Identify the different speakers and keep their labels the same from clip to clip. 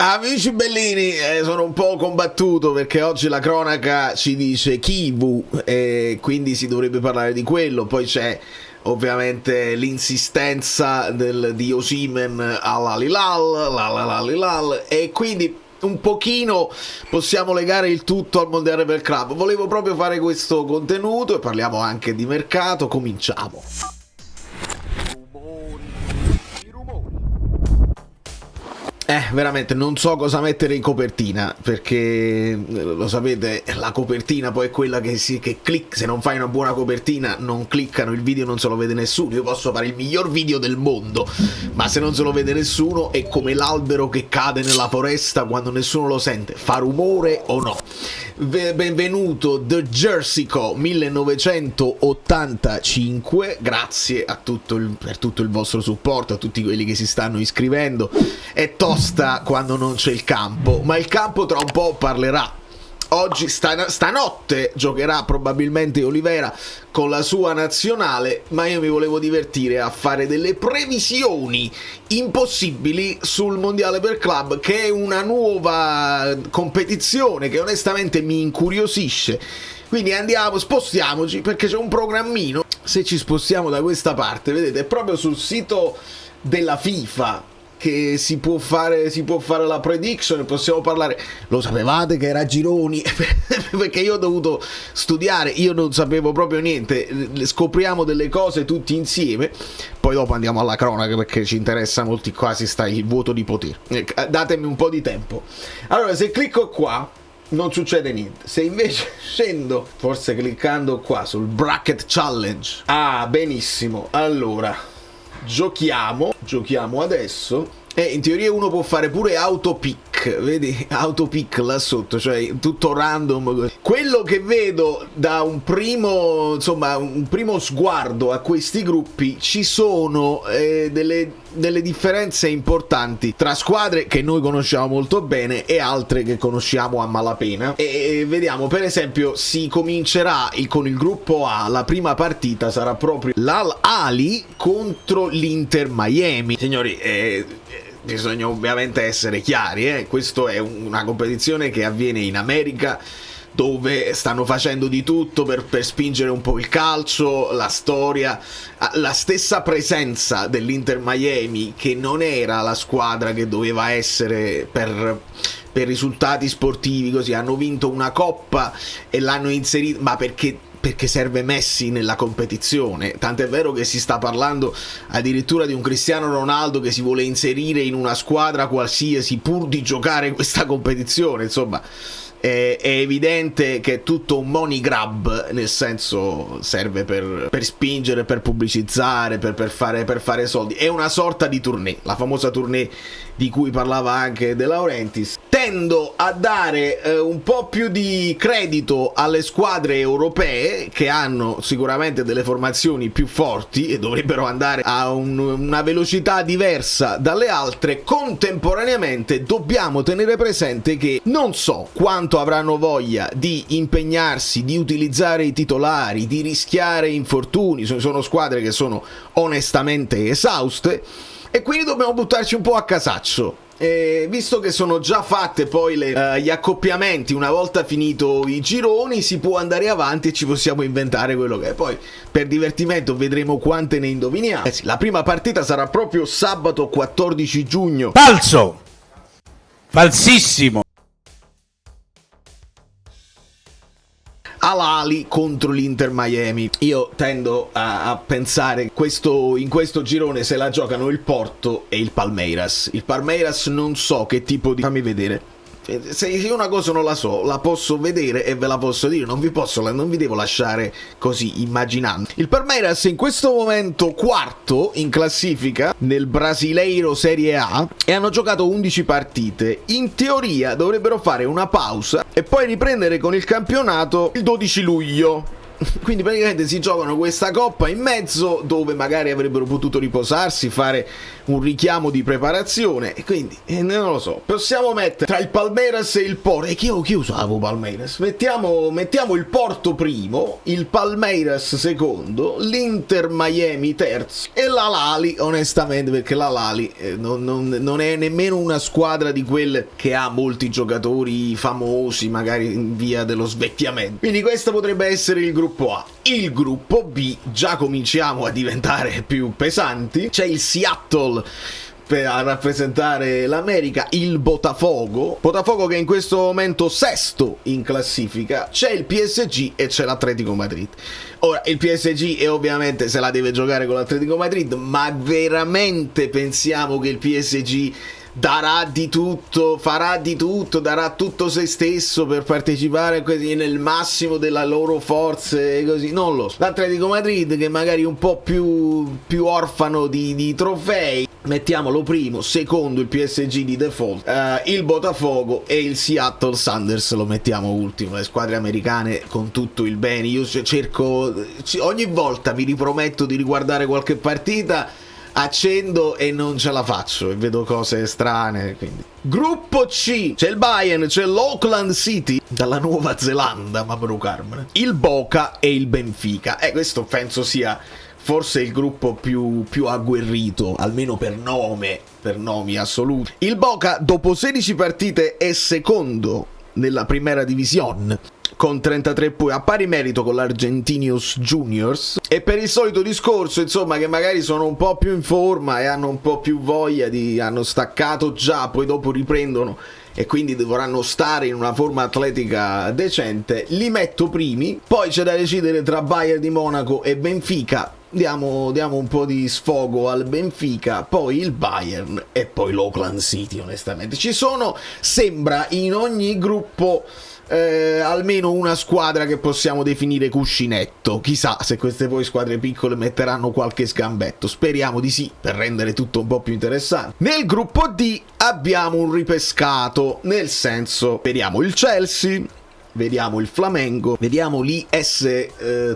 Speaker 1: Amici bellini, sono un po' combattuto perché oggi la cronaca ci dice Kivu e quindi si dovrebbe parlare di quello. Poi c'è ovviamente l'insistenza di Osimhen all'Al-Hilal, e quindi un pochino possiamo legare il tutto al Mondiale per Club. Volevo proprio fare questo contenuto e parliamo anche di mercato. Cominciamo. Veramente non so cosa mettere in copertina, perché lo sapete, la copertina poi è quella che clicca. Se non fai una buona copertina non cliccano, il video non se lo vede nessuno. Io posso fare il miglior video del mondo, ma se non se lo vede nessuno è come l'albero che cade nella foresta quando nessuno lo sente. Fa rumore o no? Benvenuto The Jerseyco 1985, grazie a per tutto il vostro supporto, a tutti quelli che si stanno iscrivendo. È tosta quando non c'è il campo, ma il campo tra un po' parlerà. Oggi, stanotte, giocherà probabilmente Oliveira con la sua nazionale, ma io mi volevo divertire a fare delle previsioni impossibili sul Mondiale per Club, che è una nuova competizione che onestamente mi incuriosisce. Quindi spostiamoci, perché c'è un programmino. Se ci spostiamo da questa parte, vedete, è proprio sul sito della FIFA che si può fare la prediction, possiamo parlare. Lo sapevate che era gironi? Perché io ho dovuto studiare, io non sapevo proprio niente. Scopriamo delle cose tutti insieme, poi dopo andiamo alla cronaca perché ci interessa molti. Quasi sta il vuoto di potere. Datemi un po' di tempo. Allora, se clicco qua non succede niente. Se invece scendo, forse cliccando qua sul bracket challenge, benissimo, allora giochiamo adesso. E in teoria uno può fare pure autopick, vedi? Autopick là sotto, cioè tutto random. Quello che vedo da un primo sguardo a questi gruppi, ci sono delle differenze importanti tra squadre che noi conosciamo molto bene e altre che conosciamo a malapena. E vediamo, per esempio, si comincerà con il gruppo A. La prima partita sarà proprio l'Al-Ahly contro l'Inter Miami. Signori, bisogna ovviamente essere chiari, questa è una competizione che avviene in America, dove stanno facendo di tutto per spingere un po' il calcio, la storia, la stessa presenza dell'Inter Miami, che non era la squadra che doveva essere per risultati sportivi, così hanno vinto una coppa e l'hanno inserita, ma perché serve Messi nella competizione. Tant'è vero che si sta parlando addirittura di un Cristiano Ronaldo che si vuole inserire in una squadra qualsiasi pur di giocare questa competizione. Insomma, è evidente che è tutto un money grab, nel senso serve per spingere, per pubblicizzare, per fare soldi. È una sorta di tournée, la famosa tournée di cui parlava anche De Laurentiis. Tendo a dare un po' più di credito alle squadre europee, che hanno sicuramente delle formazioni più forti e dovrebbero andare a una velocità diversa dalle altre. Contemporaneamente dobbiamo tenere presente che non so quanto avranno voglia di impegnarsi, di utilizzare i titolari, di rischiare infortuni. Sono squadre che sono onestamente esauste, e quindi dobbiamo buttarci un po' a casaccio. Visto che sono già fatte poi gli accoppiamenti, una volta finito i gironi si può andare avanti e ci possiamo inventare quello che è. Poi per divertimento vedremo quante ne indoviniamo. Sì, la prima partita sarà proprio sabato 14 giugno.
Speaker 2: Falso! Falsissimo!
Speaker 1: Al-Ahly contro l'Inter Miami. Io tendo a pensare in questo girone se la giocano il Porto e il Palmeiras. Il Palmeiras non so che tipo di... Fammi vedere. Se io una cosa non la so, la posso vedere e ve la posso dire, non vi devo lasciare così immaginando. Il Palmeiras in questo momento quarto in classifica nel Brasileiro Serie A e hanno giocato 11 partite. In teoria dovrebbero fare una pausa e poi riprendere con il campionato il 12 luglio. Quindi praticamente si giocano questa coppa in mezzo, dove magari avrebbero potuto riposarsi, fare un richiamo di preparazione, e quindi non lo so, possiamo mettere tra il Palmeiras e il Porto, e chi usavo Palmeiras? Mettiamo il Porto primo, il Palmeiras secondo, l'Inter Miami terzo e la Lali, onestamente, perché la Lali non è nemmeno una squadra di quelle che ha molti giocatori famosi, magari in via dello svecchiamento. Quindi questo potrebbe essere il gruppo A. Il gruppo B, già cominciamo a diventare più pesanti. C'è il Seattle a rappresentare l'America, il Botafogo che è in questo momento sesto in classifica, c'è il PSG e c'è l'Atletico Madrid. Ora, il PSG ovviamente se la deve giocare con l'Atletico Madrid, ma veramente pensiamo che il PSG darà di tutto, farà di tutto, darà tutto se stesso per partecipare così nel massimo della loro forze e così? Non lo so. L'Atletico Madrid, che magari è un po' più orfano di trofei, mettiamolo primo, secondo il PSG di default, il Botafogo, e il Seattle Sounders lo mettiamo ultimo. Le squadre americane, con tutto il bene, io cerco, ogni volta mi riprometto di riguardare qualche partita, accendo e non ce la faccio e vedo cose strane. Quindi gruppo C, c'è il Bayern, c'è l'Auckland City dalla Nuova Zelanda, ma per Carmen, il Boca e il Benfica. Questo penso sia forse il gruppo più agguerrito, almeno per nomi assoluti. Il Boca dopo 16 partite è secondo nella Primera Divisione con 33 punti, a pari merito con l'Argentinos Juniors, e per il solito discorso, insomma, che magari sono un po' più in forma e hanno un po' più voglia hanno staccato già, poi dopo riprendono e quindi dovranno stare in una forma atletica decente, li metto primi. Poi c'è da decidere tra Bayern di Monaco e Benfica. Diamo un po' di sfogo al Benfica, poi il Bayern e poi l'Auckland City. Onestamente ci sono, sembra, in ogni gruppo almeno una squadra che possiamo definire cuscinetto. Chissà se queste poi squadre piccole metteranno qualche sgambetto, speriamo di sì, per rendere tutto un po' più interessante. Nel gruppo D abbiamo un ripescato, nel senso, vediamo il Chelsea, vediamo il Flamengo, vediamo l'IS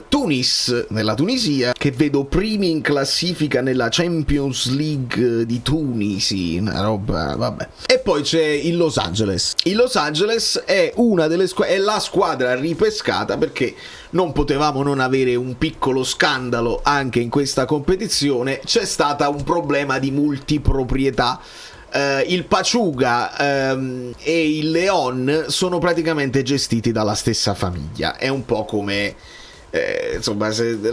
Speaker 1: Tunis nella Tunisia, che vedo primi in classifica nella Champions League di Tunisi, una roba, vabbè. E poi c'è il Los Angeles. Il Los Angeles è una delle è la squadra ripescata, perché non potevamo non avere un piccolo scandalo anche in questa competizione. C'è stata un problema di multiproprietà. Il Pachuca e il León sono praticamente gestiti dalla stessa famiglia. È un po' come insomma,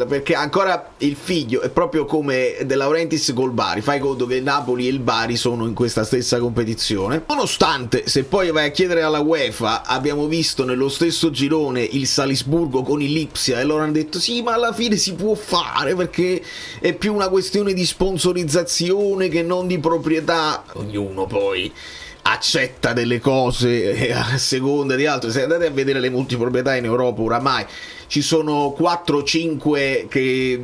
Speaker 1: perché ancora il figlio è proprio come De Laurentiis col Bari. Fai conto che il Napoli e il Bari sono in questa stessa competizione, nonostante, se poi vai a chiedere alla UEFA, abbiamo visto nello stesso girone il Salisburgo con il Lipsia e loro hanno detto sì, ma alla fine si può fare perché è più una questione di sponsorizzazione che non di proprietà. Ognuno poi accetta delle cose a seconda di altro. Se andate a vedere le multiproprietà in Europa, oramai ci sono 4-5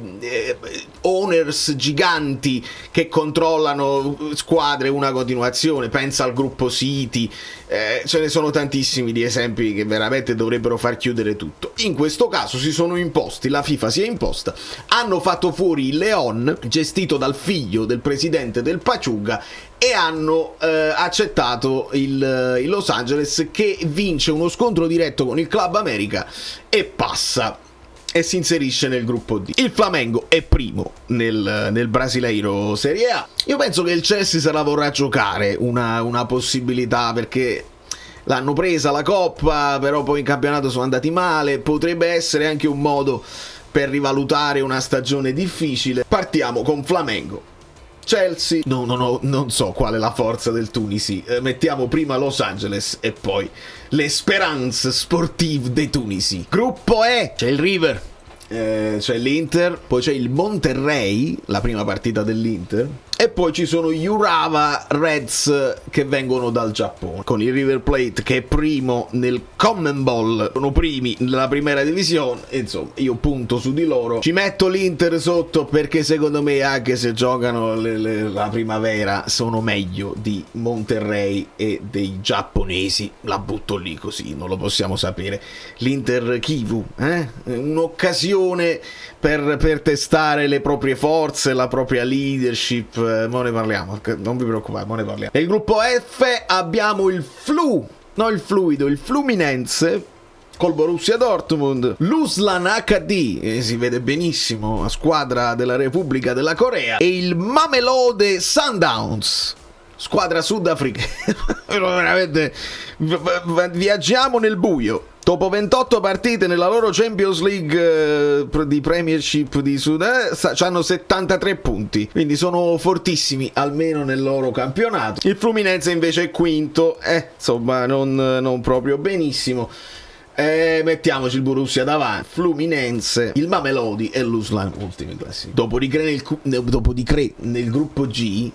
Speaker 1: owners giganti che controllano squadre una a continuazione. Pensa al gruppo City, ce ne sono tantissimi di esempi che veramente dovrebbero far chiudere tutto. In questo caso si sono imposti, la FIFA si è imposta, hanno fatto fuori il León, gestito dal figlio del presidente del Pachuca, e hanno accettato il Los Angeles, che vince uno scontro diretto con il Club America e passa e si inserisce nel gruppo D. Il Flamengo è primo nel Brasileiro Serie A. Io penso che il Chelsea se la vorrà giocare una possibilità, perché l'hanno presa la Coppa, però poi in campionato sono andati male. Potrebbe essere anche un modo per rivalutare una stagione difficile. Partiamo con Flamengo, Chelsea, non so qual è la forza del Tunisi. Mettiamo prima Los Angeles e poi l'Espérance Sportive de Tunisi. Gruppo E, c'è il River, c'è l'Inter, poi c'è il Monterrey, la prima partita dell'Inter, e poi ci sono gli Urawa Reds che vengono dal Giappone, con il River Plate che è primo nel CONMEBOL, sono primi nella Primera Divisione. Insomma, io punto su di loro, ci metto l'Inter sotto perché secondo me, anche se giocano la primavera, sono meglio di Monterrey e dei giapponesi. La butto lì così, non lo possiamo sapere. L'Inter Kivu, un'occasione per testare le proprie forze, la propria leadership. Mo ne parliamo, non vi preoccupate, mo ne parliamo. Nel gruppo F abbiamo il Fluminense col Borussia Dortmund, l'Uslan HD, si vede benissimo, la squadra della Repubblica della Corea, e il Mamelodi Sundowns, squadra sudafricana. Veramente viaggiamo nel buio. Dopo 28 partite nella loro Champions League di Premiership di Sud, hanno 73 punti, quindi sono fortissimi almeno nel loro campionato. Il Fluminense invece è quinto, insomma non proprio benissimo. Mettiamoci il Borussia davanti, Fluminense, il Mamelodi e l'Uslan ultimi classifici. Dopodiché nel gruppo G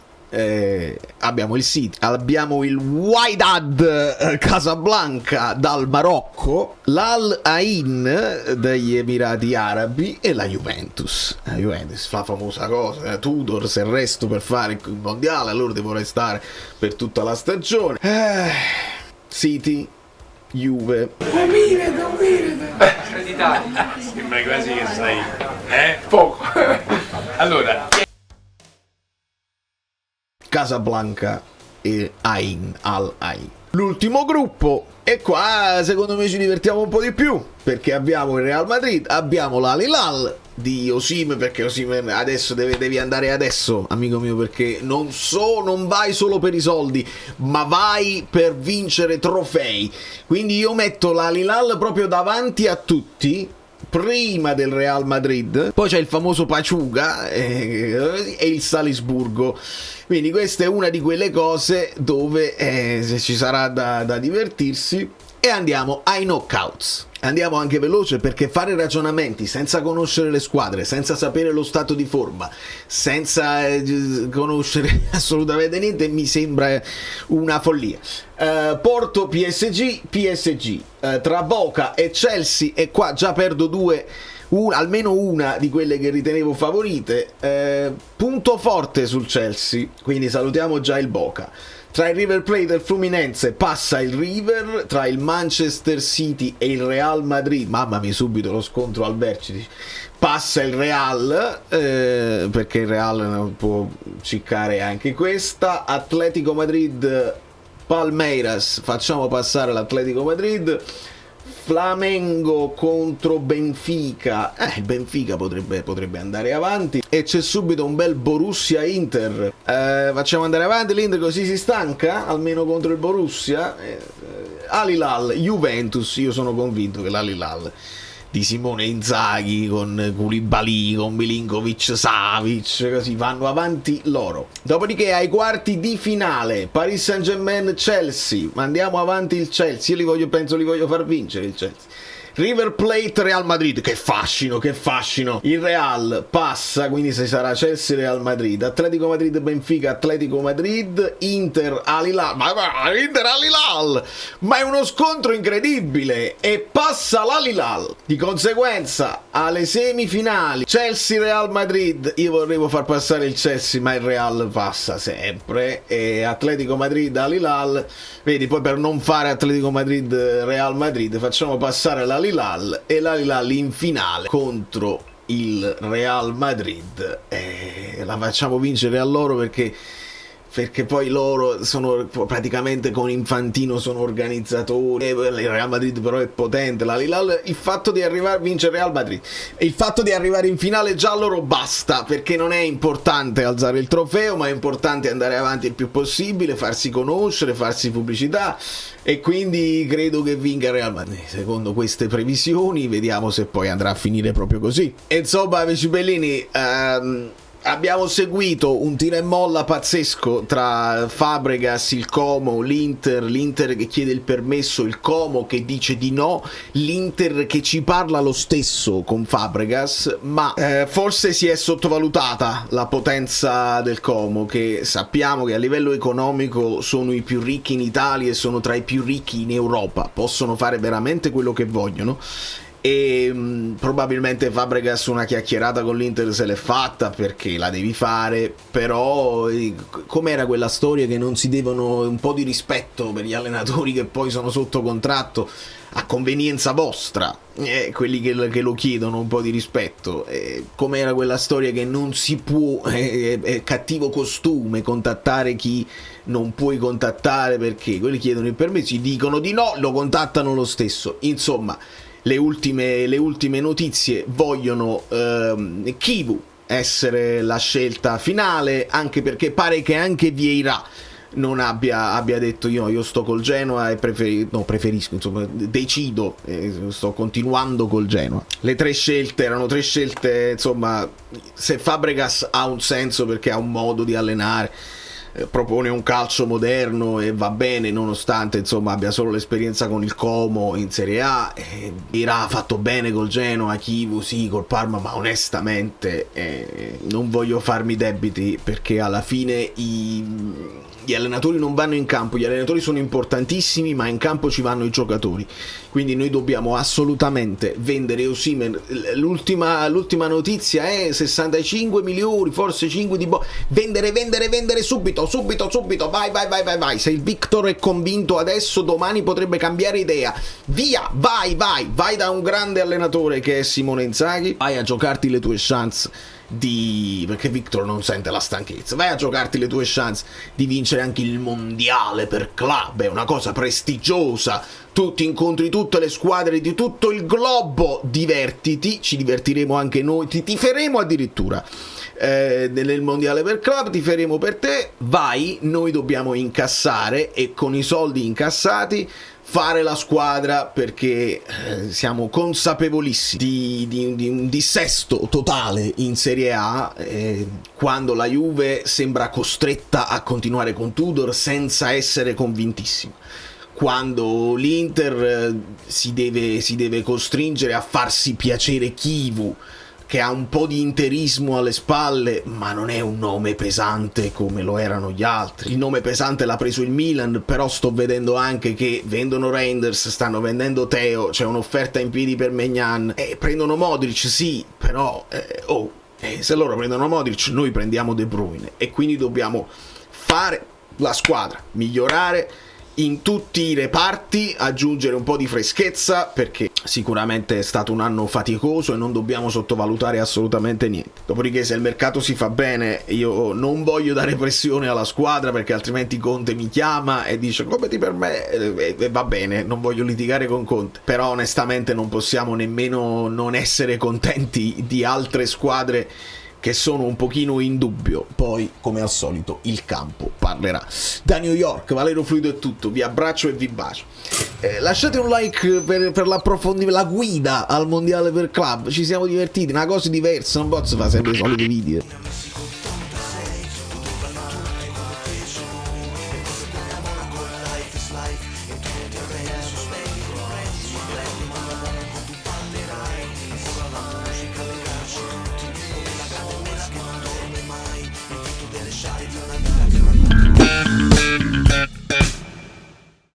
Speaker 1: abbiamo il City, abbiamo il Wydad Casablanca dal Marocco, l'Al Ain degli Emirati Arabi e la Juventus. La Juventus fa la famosa cosa, Tudor se resto per fare il mondiale, allora devo restare per tutta la stagione. City, Juve.
Speaker 2: Sembra quasi che sei poco. Allora,
Speaker 1: Casablanca e Al Ain. L'ultimo gruppo, e qua secondo me ci divertiamo un po' di più, perché abbiamo il Real Madrid, abbiamo l'Al Hilal di Osimhen, perché Osimhen adesso devi andare adesso, amico mio, perché non vai solo per i soldi, ma vai per vincere trofei. Quindi io metto l'Al Hilal proprio davanti a tutti, prima del Real Madrid, poi c'è il famoso Pachuca e il Salisburgo. Quindi questa è una di quelle cose dove ci sarà da divertirsi. E andiamo ai knockouts. Andiamo anche veloce, perché fare ragionamenti senza conoscere le squadre, senza sapere lo stato di forma, senza conoscere assolutamente niente, mi sembra una follia. Porto PSG, tra Boca e Chelsea, e qua già perdo almeno una di quelle che ritenevo favorite. Punto forte sul Chelsea, quindi salutiamo già il Boca. Tra il River Plate e il Fluminense passa il River, tra il Manchester City e il Real Madrid, mamma mia, subito lo scontro al vertice, passa il Real, perché il Real non può ciccare anche questa. Atletico Madrid, Palmeiras, facciamo passare l'Atletico Madrid. Flamengo contro Benfica, il Benfica potrebbe andare avanti, e c'è subito un bel Borussia Inter. Facciamo andare avanti l'Inter, così si stanca almeno contro il Borussia. Al Hilal Juventus, io sono convinto che l'Al Hilal di Simone Inzaghi, con Koulibaly, con Milinkovic, Savic, così vanno avanti loro. Dopodiché ai quarti di finale Paris Saint-Germain Chelsea, mandiamo avanti il Chelsea, penso li voglio far vincere il Chelsea. River Plate Real Madrid, che fascino, il Real passa, quindi se sarà Chelsea Real Madrid, Atletico Madrid Benfica, Atletico Madrid, Inter Al Hilal, Inter Al Hilal, ma è uno scontro incredibile, e passa l'Al Hilal. Di conseguenza alle semifinali Chelsea Real Madrid, io vorrei far passare il Chelsea, ma il Real passa sempre, e Atletico Madrid Al Hilal, vedi, poi per non fare Atletico Madrid Real Madrid facciamo passare l'Al Hilal, e l'Al Hilal in finale contro il Real Madrid, la facciamo vincere a loro, perché poi loro sono praticamente, con Infantino sono organizzatori, il Real Madrid però è potente. L'Al Hilal, il fatto di vincere Real Madrid, il fatto di arrivare in finale già loro basta, perché non è importante alzare il trofeo, ma è importante andare avanti il più possibile, farsi conoscere, farsi pubblicità, e quindi credo che vinca il Real Madrid secondo queste previsioni. Vediamo se poi andrà a finire proprio così. E insomma, amici bellini, Abbiamo seguito un tira e molla pazzesco tra Fabregas, il Como, l'Inter che chiede il permesso, il Como che dice di no, l'Inter che ci parla lo stesso con Fabregas, ma forse si è sottovalutata la potenza del Como, che sappiamo che a livello economico sono i più ricchi in Italia e sono tra i più ricchi in Europa, possono fare veramente quello che vogliono. E probabilmente Fabregas una chiacchierata con l'Inter se l'è fatta, perché la devi fare, però com'era quella storia che non si devono un po' di rispetto per gli allenatori che poi sono sotto contratto a convenienza vostra, quelli che lo chiedono un po' di rispetto, com'era quella storia che non si può, è cattivo costume contattare chi non puoi contattare, perché quelli chiedono il permesso, gli dicono di no, lo contattano lo stesso. Insomma, le ultime notizie vogliono Chivu essere la scelta finale, anche perché pare che anche Vieira non abbia detto io sto col Genoa e preferisco, insomma, decido, sto continuando col Genoa. Le tre scelte erano tre scelte, insomma, se Fabregas ha un senso perché ha un modo di allenare, propone un calcio moderno e va bene, nonostante insomma abbia solo l'esperienza con il Como in Serie A. Ha fatto bene col Genoa, Chivu sì, col Parma, ma onestamente non voglio farmi debiti, perché alla fine gli allenatori non vanno in campo, gli allenatori sono importantissimi, ma in campo ci vanno i giocatori, quindi noi dobbiamo assolutamente vendere Osimhen. L'ultima notizia è 65 milioni, forse 5 di vendere subito, vai, se il Victor è convinto adesso, domani potrebbe cambiare idea, via, vai da un grande allenatore che è Simone Inzaghi, vai a giocarti le tue chance perché Victor non sente la stanchezza, vai a giocarti le tue chance di vincere anche il mondiale per club, è una cosa prestigiosa, tu ti incontri tutte le squadre di tutto il globo, divertiti, ci divertiremo anche noi, ti tiferemo addirittura nel mondiale per club, tiferemo per te, vai, noi dobbiamo incassare e con i soldi incassati fare la squadra, perché siamo consapevolissimi di un dissesto totale in Serie A, quando la Juve sembra costretta a continuare con Tudor senza essere convintissima, quando l'Inter si deve costringere a farsi piacere Chivu, che ha un po' di interismo alle spalle, ma non è un nome pesante come lo erano gli altri. Il nome pesante l'ha preso il Milan, però sto vedendo anche che vendono Reinders, stanno vendendo Theo, c'è un'offerta in piedi per Maignan, prendono Modric, sì, però se loro prendono Modric noi prendiamo De Bruyne, e quindi dobbiamo fare la squadra, migliorare in tutti i reparti, aggiungere un po' di freschezza, perché sicuramente è stato un anno faticoso e non dobbiamo sottovalutare assolutamente niente. Dopodiché, se il mercato si fa bene, io non voglio dare pressione alla squadra, perché altrimenti Conte mi chiama e dice come ti permette, e va bene, non voglio litigare con Conte, però onestamente non possiamo nemmeno non essere contenti di altre squadre che sono un pochino in dubbio. Poi, come al solito, il campo parlerà. Da New York, Valerio Fluido è tutto, vi abbraccio e vi bacio. Lasciate un like per l'approfondimento, la guida al mondiale per club, ci siamo divertiti, una cosa diversa, non posso fare sempre i soliti video.